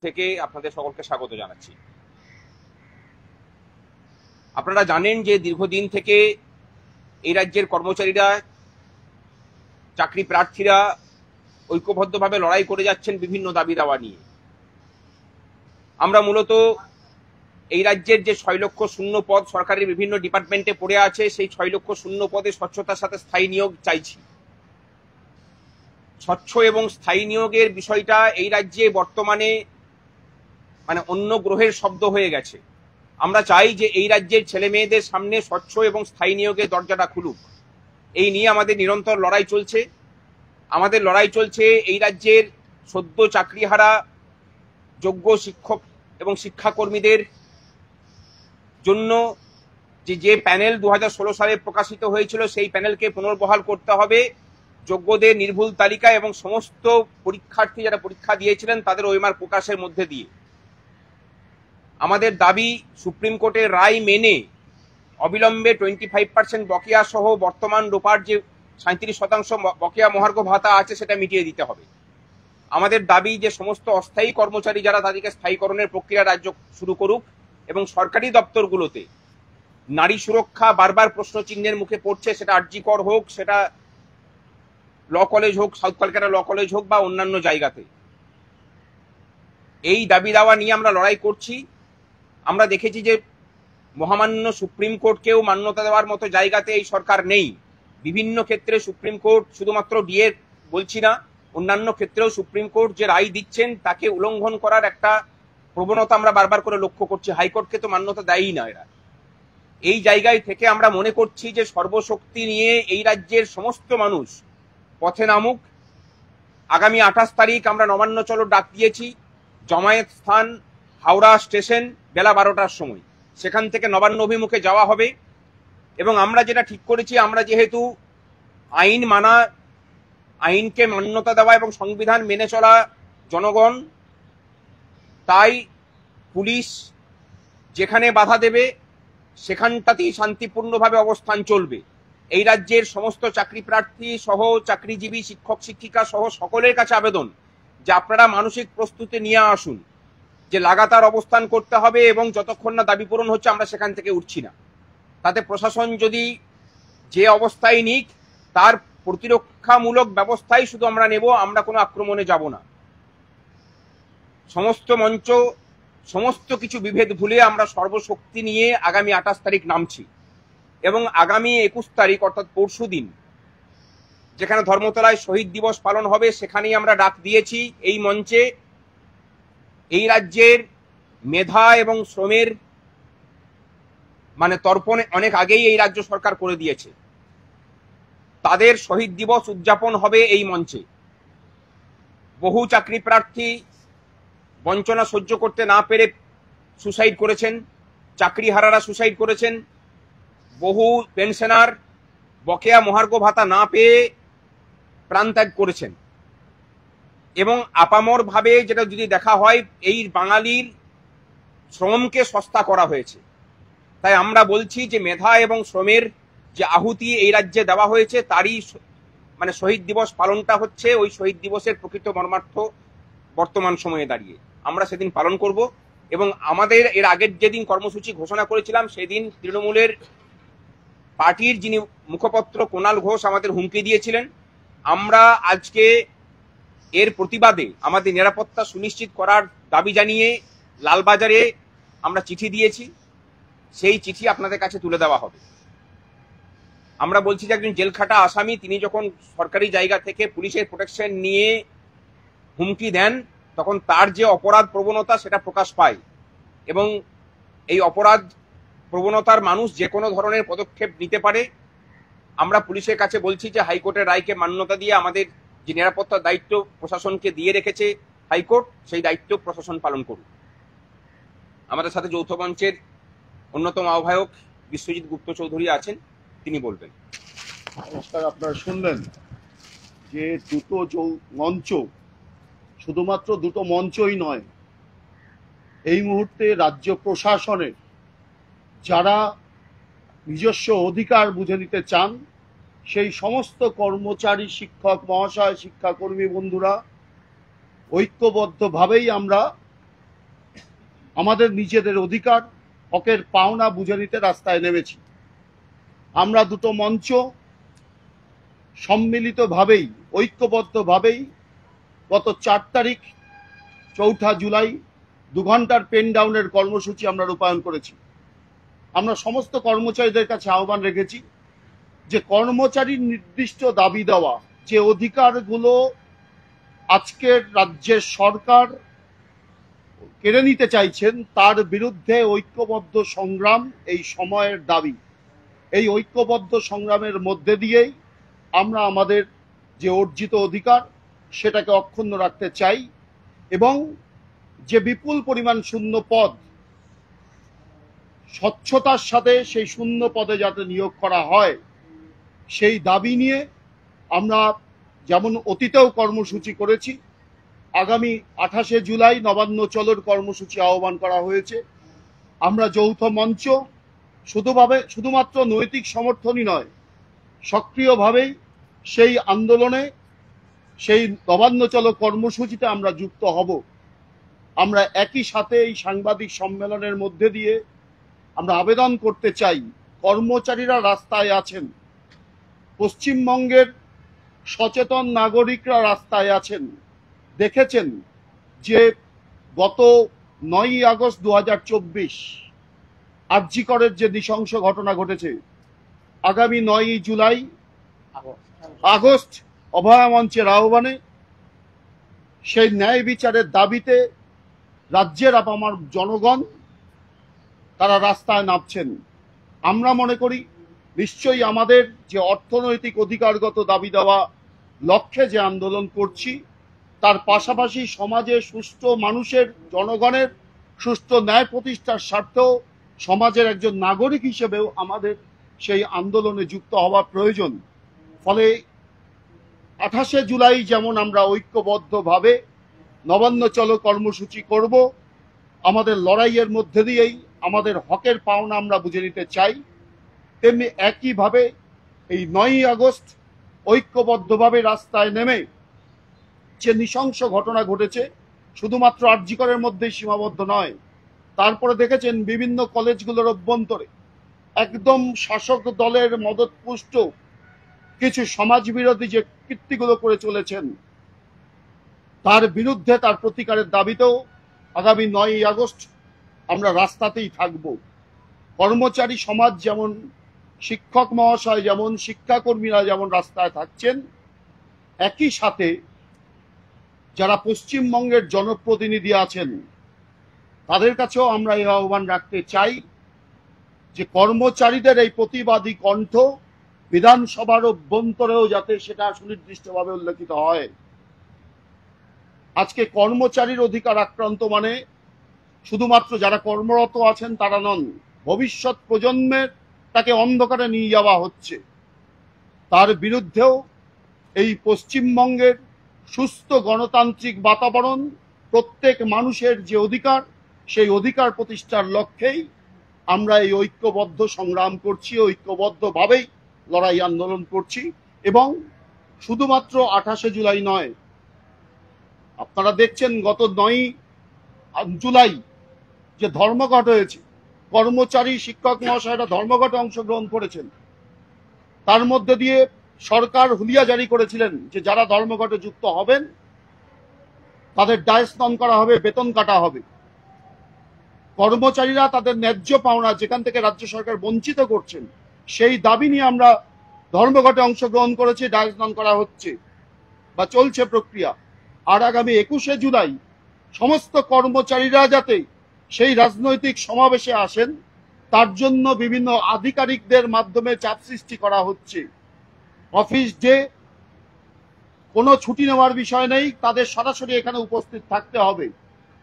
থেকে আপনাদের সকলকে স্বাগত জানাচ্ছি। আপনারা জানেন যে দীর্ঘদিন থেকে এই রাজ্যের কর্মচারীরা, চাকরি প্রার্থীরা ঐক্যবদ্ধভাবে লড়াই করে যাচ্ছেন বিভিন্ন দাবি দাওয়া নিয়ে। আমরা মূলত এই রাজ্যের যে 6 লক্ষ শূন্য পদ সরকারের বিভিন্ন ডিপার্টমেন্টে পড়ে আছে, সেই 6 লক্ষ শূন্য পদে স্বচ্ছতার সাথে স্থায়ী নিয়োগ চাইছি। স্বচ্ছ এবং স্থায়ী নিয়োগের বিষয়টা এই রাজ্যে বর্তমানে অন্য গ্রহের শব্দ হয়ে গেছে। আমরা চাই যে এই রাজ্যের ছেলে মেয়েদের সামনে স্বচ্ছ এবং স্থায়ী নিয়োগের দরজাটা খুলুক। এই নিয়ে আমাদের নিরন্তর লড়াই চলছে। আমাদের লড়াই চলছে এই রাজ্যের সদ্য চাকরিহারা যোগ্য শিক্ষক এবং শিক্ষাকর্মীদের জন্য। যে প্যানেল 2016 সালে প্রকাশিত হয়েছিল, সেই প্যানেলকে পুনর্বহাল করতে হবে। যোগ্যদের নির্ভুল তালিকা এবং সমস্ত পরীক্ষার্থী যারা পরীক্ষা দিয়েছিলেন তাদের ওএমআর প্রকাশের মধ্যে দিয়ে। আমাদের দাবি, সুপ্রিম কোর্টের রায় মেনে অবিলম্বে 25% বকেয়া সহ বর্তমান রোপার যে 37% বকেয়া মহার্ঘ ভাতা আছে সেটা মিটিয়ে দিতে হবে। আমাদের দাবি যে সমস্ত অস্থায়ী কর্মচারী যারা, তাদেরকে স্থায়ীকরণের প্রক্রিয়া রাজ্য শুরু করুক এবং সরকারি দপ্তরগুলোতে নারী সুরক্ষা বারবার প্রশ্ন চিহ্নের মুখে পড়ছে, সেটা আরজিকর হোক, সেটা ল কলেজ হোক, সাউথ কলকাতা ল কলেজ হোক বা অন্যান্য জায়গাতে। এই দাবি দাওয়া নিয়ে আমরা লড়াই করছি। আমরা দেখেছি যে মহামান্য সুপ্রিম কোর্টকেও মান্যতা দেওয়ার মতো জায়গাতে এই সরকার নেই। বিভিন্ন ক্ষেত্রে সুপ্রিম কোর্ট, শুধুমাত্র ডিএ বলছি না, অন্যান্য ক্ষেত্রেও সুপ্রিম কোর্ট যে রায় দিচ্ছেন তাকে উল্লঙ্ঘন করার একটা প্রবণতা আমরা বারবার করে লক্ষ্য করছি। হাইকোর্টকে তো মান্যতা দেয়ই না এরা। এই জায়গায় থেকে আমরা মনে করছি যে সর্বশক্তি নিয়ে এই রাজ্যের সমস্ত মানুষ পথে নামুক। আগামী 28 তারিখ আমরা নবান্ন চলো ডাক দিয়েছি। জমায়েত স্থান হাওড়া স্টেশন, বেলা 12টার সময়। সেখান থেকে নবান্ন অভিমুখে যাওয়া হবে। এবং আমরা যেটা ঠিক করেছি, আমরা যেহেতু আইন মানা, আইনকে মান্যতা দেওয়া এবং সংবিধান মেনে চলা জনগণ, তাই পুলিশ যেখানে বাধা দেবে সেখানটাতেই শান্তিপূর্ণভাবে অবস্থান চলবে। এই রাজ্যের সমস্ত চাকরি প্রার্থী সহ চাকরিজীবী শিক্ষক শিক্ষিকা সহ সকলের কাছে আবেদন যে আপনারা মানসিক প্রস্তুতি নিয়ে আসুন, যে লাগাতার অবস্থান করতে হবে এবং যতক্ষণ না দাবি পূরণ হচ্ছে আমরা সেখান থেকে উঠছি না। তাতে প্রশাসন যদি যে অবস্থায় নিক, তার প্রতিরক্ষামূলক ব্যবস্থাই শুধু আমরা নেব, আমরা কোনো আক্রমণে যাব না। সমস্ত মঞ্চ, সমস্ত কিছু বিভেদ ভুলে আমরা সর্বশক্তি নিয়ে আগামী 28 তারিখ নামছি। এবং আগামী 21 তারিখ অর্থাৎ পরশু দিন, যেখানে ধর্মতলায় শহীদ দিবস পালন হবে, সেখানেই আমরা ডাক দিয়েছি এই মঞ্চে। এই রাজ্যের মেধা এবং শ্রমের তর্পণ অনেক আগেই এই রাজ্য সরকার করে দিয়েছে। তাদের শহীদ দিবস উদযাপন হবে এই মঞ্চে। বহু চাকরি প্রার্থী বঞ্চনা সহ্য করতে না পেরে সুসাইড করেছেন, চাকরিহারারা সুসাইড করেছেন, বহু পেনশনার বকেয়া মহার্ঘ ভাতা না পেয়ে প্রাণত্যাগ করেছেন। এবং আপামর ভাবে যেটা যদি দেখা হয়, এই বাঙালির শ্রমকে সস্তা করা হয়েছে। তাই আমরা বলছি যে মেধা এবং শ্রমের যে আহুতি এই রাজ্যে দেওয়া হয়েছে, তারই শহীদ দিবস পালনটা হচ্ছে ওই শহীদ দিবসের প্রকৃত মর্মার্থ বর্তমান সময়ে দাঁড়িয়ে আমরা সেদিন পালন করব। এবং আমাদের এর আগের যেদিন কর্মসূচি ঘোষণা করেছিলাম, সেদিন তৃণমূলের পার্টির যিনি মুখপত্র কুণাল ঘোষ আমাদের হুমকি দিয়েছিলেন। আমরা আজকে এর প্রতিবাদে আমাদের নিরাপত্তা সুনিশ্চিত করার দাবি জানিয়ে লালবাজারে আমরা চিঠি দিয়েছি। সেই চিঠি আপনাদের কাছে তুলে দেওয়া হবে। আমরা বলছি যে একজন জেলখাটা আসামি, তিনি যখন সরকারি জায়গা থেকে পুলিশের প্রোটেকশন নিয়ে হুমকি দেন, তখন তার যে অপরাধ প্রবণতা সেটা প্রকাশ পায়। এবং এই অপরাধ প্রবণতার মানুষ যে কোনো ধরনের পদক্ষেপ নিতে পারে। আমরা পুলিশের কাছে বলছি যে হাইকোর্টের রায়কে মান্যতা দিয়ে আমাদের যে নিরাপত্তার দায়িত্ব প্রশাসনকে দিয়ে রেখেছে হাইকোর্ট, সেই দায়িত্ব প্রশাসন পালন করুক। আমাদের সাথে যৌথ মঞ্চের অন্যতম আহ্বায়ক বিশ্বজিৎ গুপ্ত চৌধুরী আছেন, তিনি বলবেন। নমস্কার। আপনারা শুনলেন যে দুটো মঞ্চ, শুধুমাত্র দুটো মঞ্চই নয়, এই মুহূর্তে রাজ্য প্রশাসনের যারা নিজস্ব অধিকার বুঝে নিতে চান, সেই সমস্ত কর্মচারী, শিক্ষক মহাশয়, শিক্ষাকর্মী বন্ধুরা ঐক্যবদ্ধভাবেই আমরা আমাদের নিজেদের অধিকার, হকের পাওনা বুঝে নিতে রাস্তায় নেমেছি। আমরা দুটো মঞ্চ সম্মিলিতভাবেই, ঐক্যবদ্ধভাবেই গত 4 তারিখ 4 জুলাই 2 ঘন্টার পেন ডাউনের কর্মসূচি আমরা রূপায়ণ করেছি। আমরা সমস্ত কর্মচারীদের কাছে আহ্বান রেখেছি যে কর্মচারীর নির্দিষ্ট দাবি দেওয়া যে অধিকারগুলো আজকের রাজ্যের সরকার কেড়ে নিতে চাইছেন, তার বিরুদ্ধে ঐক্যবদ্ধ সংগ্রাম এই সময়ের দাবি। এই ঐক্যবদ্ধ সংগ্রামের মধ্যে দিয়েই আমরা আমাদের যে অর্জিত অধিকার সেটাকে অক্ষুণ্ণ রাখতে চাই এবং যে বিপুল পরিমাণ শূন্য পদ, স্বচ্ছতার সাথে সেই শূন্য পদে যাতে নিয়োগ করা হয় সেই দাবি নিয়ে আমরা যেমন অতীতেও কর্মসূচি করেছি, আগামী 28 জুলাই নবান্ন চলোর কর্মসূচি আহ্বান করা হয়েছে। আমরা যৌথ মঞ্চ শুধুমাত্র নৈতিক সমর্থনই নয়, সক্রিয়ভাবেই সেই আন্দোলনে, সেই নবান্ন চলো কর্মসূচিতে আমরা যুক্ত হব। আমরা একই সাথে এই সাংবাদিক সম্মেলনের মধ্যে দিয়ে আমরা আবেদন করতে চাই, কর্মচারীরা রাস্তায় আছেন, পশ্চিমবঙ্গের সচেতন নাগরিকরা রাস্তায় আছেন। দেখেছেন যে গত 9ই আগস্ট 2024 আরজি করের যে নৃশংস ঘটনা ঘটেছে, আগামী 9ই জুলাই আগস্ট অভয়া মঞ্চের আহ্বানে সেই ন্যায় বিচারের দাবিতে রাজ্যের আপামর জনগণ তারা রাস্তায় নামছেন। আমরা মনে করি নিশ্চয়ই আমাদের যে অর্থনৈতিক অধিকারগত দাবি দেওয়া লক্ষ্যে যে আন্দোলন করছি, তার পাশাপাশি সমাজে সুষ্ঠু মানুষের, জনগণের সুষ্ঠু ন্যায় প্রতিষ্ঠার স্বার্থেও সমাজের একজন নাগরিক হিসেবেও আমাদের সেই আন্দোলনে যুক্ত হওয়া প্রয়োজন। ফলে 28 জুলাই যেমন আমরা ঐক্যবদ্ধভাবে নবান্ন চলো কর্মসূচি করব, আমাদের লড়াইয়ের মধ্যে দিয়েই আমাদের হকের পাওনা আমরা বুঝে নিতে চাই, তেমনি একইভাবে এই 9ই আগস্ট ঐক্যবদ্ধভাবে রাস্তায় নেমে যে নৃশংস ঘটনা ঘটেছে শুধুমাত্র আরজি করের মধ্যেই সীমাবদ্ধ নয়। তারপরে দেখেছেন বিভিন্ন কলেজগুলোর অভ্যন্তরে একদম শাসক দলের মদতপুষ্ট কিছু সমাজবিরোধী যে কীর্তিগুলো করে চলেছেন, তার বিরুদ্ধে, তার প্রতিকারের দাবিতেও আগামী 9ই আগস্ট আমরা রাস্তাতেই থাকব। কর্মচারী সমাজ যেমন, শিক্ষক মহাশয় যেমন, শিক্ষাকর্মীরা যেমন রাস্তায় থাকছেন, একই সাথে যারা পশ্চিমবঙ্গের জনপ্রতিনিধি আছেন তাদের কাছেও আমরা এই আহ্বান রাখতে চাই যে কর্মচারীদের এই প্রতিবাদী কণ্ঠ বিধানসভার অভ্যন্তরেও যাতে সেটা সুনির্দিষ্টভাবে উল্লেখিত হয়। আজকে কর্মচারীর অধিকার আক্রান্ত মানে শুধুমাত্র যারা কর্মরত আছেন তারা নন, ভবিষ্যৎ প্রজন্মের তাকে অন্ধকারে নিয়ে যাওয়া হচ্ছে। তার বিরুদ্ধেও এই পশ্চিমবঙ্গের সুস্থ গণতান্ত্রিক বাতাবরণ, প্রত্যেক মানুষের যে অধিকার, সেই অধিকার প্রতিষ্ঠার লক্ষ্যেই আমরা এই ঐক্যবদ্ধ সংগ্রাম করছি, ঐক্যবদ্ধভাবেই লড়াই আন্দোলন করছি। এবং শুধুমাত্র 28 জুলাই নয়, আপনারা দেখছেন গত 9ই জুলাই যে ধর্মঘট হয়েছে, কর্মচারী শিক্ষক মহাশয়রা ধর্মঘটে অংশগ্রহণ করেছেন। তার মধ্যে দিয়ে সরকার হুলিয়া জারি করেছিলেন যে যারা ধর্মঘটে যুক্ত হবেন তাদের ডায়স্নন করা হবে, বেতন কাটা হবে। কর্মচারীরা তাদের ন্যায্য পাওনা যেখান থেকে রাজ্য সরকার বঞ্চিত করছেন, সেই দাবি নিয়ে আমরা ধর্মঘটে অংশগ্রহণ করেছি, ডায়স্নন করা হচ্ছে বা চলছে প্রক্রিয়া। আর আগামী 21 জুলাই সমস্ত কর্মচারীরা যাতে সেই রাজনৈতিক সমাবেশে আসেন, তার জন্য বিভিন্ন আধিকারিকদের মাধ্যমে চাপ সৃষ্টি করা হচ্ছে। অফিস ডে, কোনো ছুটি নেওয়ার বিষয় নেই, তাদের সরাসরি এখানে উপস্থিত থাকতে হবে।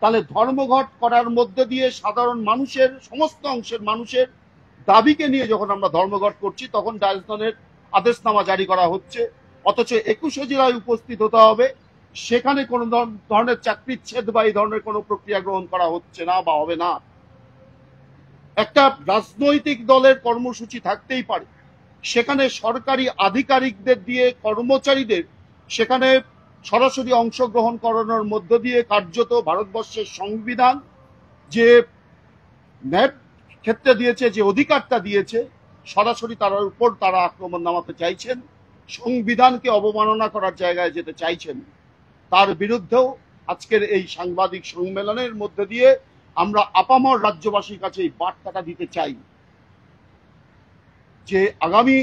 তাহলে ধর্মঘট করার মধ্যে দিয়ে সাধারণ মানুষের, সমস্ত অংশের মানুষের দাবিকে নিয়ে যখন আমরা ধর্মঘট করছি, তখন ডায়স্ননের আদেশনামা জারি করা হচ্ছে। অথচ 21 জুলাই উপস্থিত হতে হবে, সেখানে কোনো ধরনের চাকরিচ্ছেদ বা এই ধরনের কোনো প্রক্রিয়া গ্রহণ করা হচ্ছে না বা হবে না। একটা রাজনৈতিক দলের কর্মসূচি থাকতেই পারে, সেখানে সরকারি আধিকারিকদের দিয়ে কর্মচারীদের সেখানে সরাসরি অংশগ্রহণ করানোর মধ্য দিয়ে কার্যত ভারতবর্ষের সংবিধান যে ন্যায় ক্ষেত্রে দিয়েছে, যে অধিকারটা দিয়েছে, সরাসরি তার উপর তারা আক্রমণ নামাতে চাইছেন, সংবিধানকে অবমাননা করার জায়গায় যেতে চাইছেন। তার বিরুদ্ধেও আজকের এই সাংবাদিক সম্মেলনের মধ্যে দিয়ে আমরা আপামর রাজ্যবাসীর কাছে এই বার্তাটা দিতে চাই যে আগামী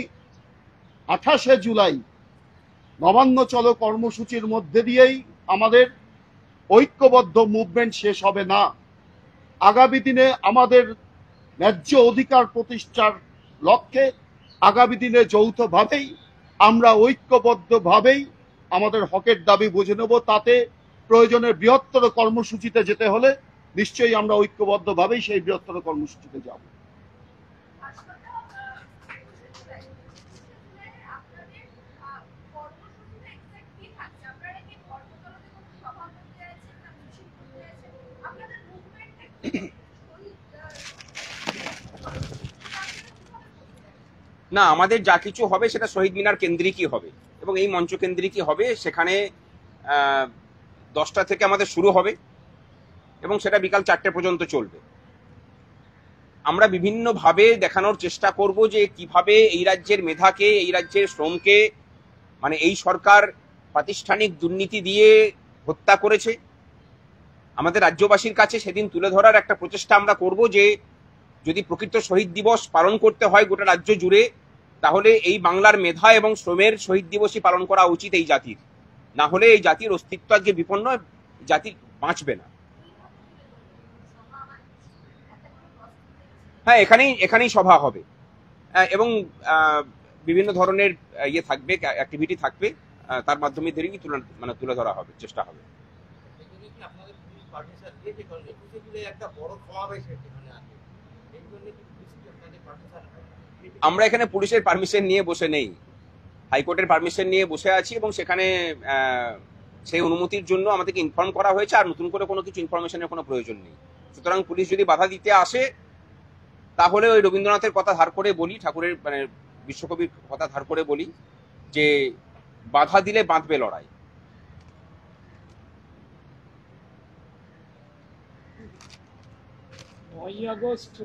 28শে জুলাই নবান্ন চলো কর্মসূচির মধ্যে দিয়েই আমাদের ঐক্যবদ্ধ মুভমেন্ট শেষ হবে না। আগামী দিনে আমাদের ন্যায্য অধিকার প্রতিষ্ঠার লক্ষ্যে আগামী দিনে যৌথভাবেই আমরা ঐক্যবদ্ধভাবেই আমাদের হকের দাবি বুঝে নেব। তাতে প্রয়োজনে বৃহত্তর কর্মসূচিতে যেতে হলে নিশ্চয়ই আমরা ঐক্যবদ্ধভাবেই সেই বৃহত্তর কর্মসূচিতে যাব। না, আমাদের যা কিছু হবে সেটা শহীদ মিনার কেন্দ্রিকই হবে এবং এই মঞ্চ কেন্দ্রিকই হবে। সেখানে 10টা থেকে আমাদের শুরু হবে এবং সেটা বিকাল 4টে পর্যন্ত চলবে। আমরা বিভিন্নভাবে দেখানোর চেষ্টা করব যে কিভাবে এই রাজ্যের মেধাকে, এই রাজ্যের শ্রমকে, মানে এই সরকার প্রাতিষ্ঠানিক দুর্নীতি দিয়ে হত্যা করেছে। আমাদের রাজ্যবাসীর কাছে সেদিন তুলে ধরার একটা প্রচেষ্টা আমরা করব যে যদি প্রকৃত শহীদ দিবস পালন করতে হয় গোটা রাজ্য জুড়ে, তাহলে এই বাংলার মেধা এবং শ্রমের শহীদ দিবসই পালন করা উচিত এই জাতির। না হলে এই জাতির অস্তিত্ব আজকে বিপন্ন, জাতি বাঁচবে না। হ্যাঁ, এখানেই সভা হবে এবং বিভিন্ন ধরনের ইয়ে থাকবে, অ্যাক্টিভিটি থাকবে, তার মাধ্যমে তুলে ধরা হবে, চেষ্টা হবে। আমরা এখানে পুলিশের পারমিশন নিয়ে বসে নেই, হাইকোর্টের পারমিশন নিয়ে বসে আছি এবং সেখানে সেই অনুমতির জন্য আমাদেরকে ইনফর্ম করা হয়েছে। আর নতুন করে কোনো কিছু ইনফরমেশনের কোনো প্রয়োজন নেই। সুতরাং পুলিশ যদি বাধা দিতে আসে তাহলে ওই রবীন্দ্রনাথের কথা ধার করে বলি, ঠাকুরের মানে বিশ্বকবির কথা ধার করে বলি যে বাধা দিলে বাঁধবে লড়াই। 9ই আগস্ট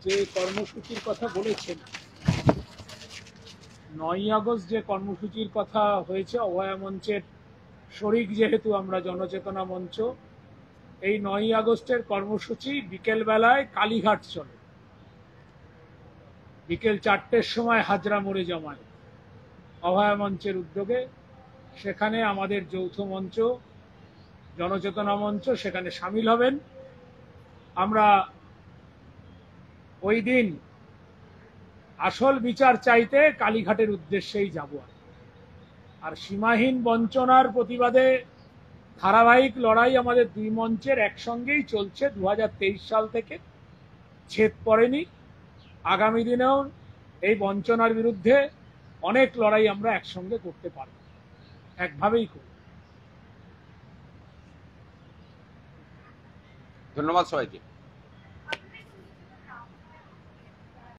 যে কর্মসূচির কথা বলেছেন, 9ই আগস্ট যে কর্মসূচির কথা হয়েছে, অভয়া মঞ্চের শরিক যেহেতু আমরা জনচেতনা মঞ্চ, এই 9ই আগস্টের কর্মসূচি বিকেলবেলায় কালীঘাট চলে। বিকেল 4টের সময় হাজরা মোড়ে জমায় অভয়া মঞ্চের উদ্যোগে। সেখানে আমাদের যৌথ মঞ্চ, জনচেতনা মঞ্চ সেখানে সামিল হবেন। আমরা ওই দিন আসল বিচার চাইতে কালীঘাটের উদ্দেশ্যেই যাব। আর সীমাহীন বঞ্চনার প্রতিবাদে ধারাবাহিক লড়াই আমাদের দুই মঞ্চের একসঙ্গেই চলছে 2023 সাল থেকে, ছেদ পড়েনি। আগামী দিনেও এই বঞ্চনার বিরুদ্ধে অনেক লড়াই আমরা একসঙ্গে করতে পারব, একভাবেই করব। ধন্যবাদ সবাইকে।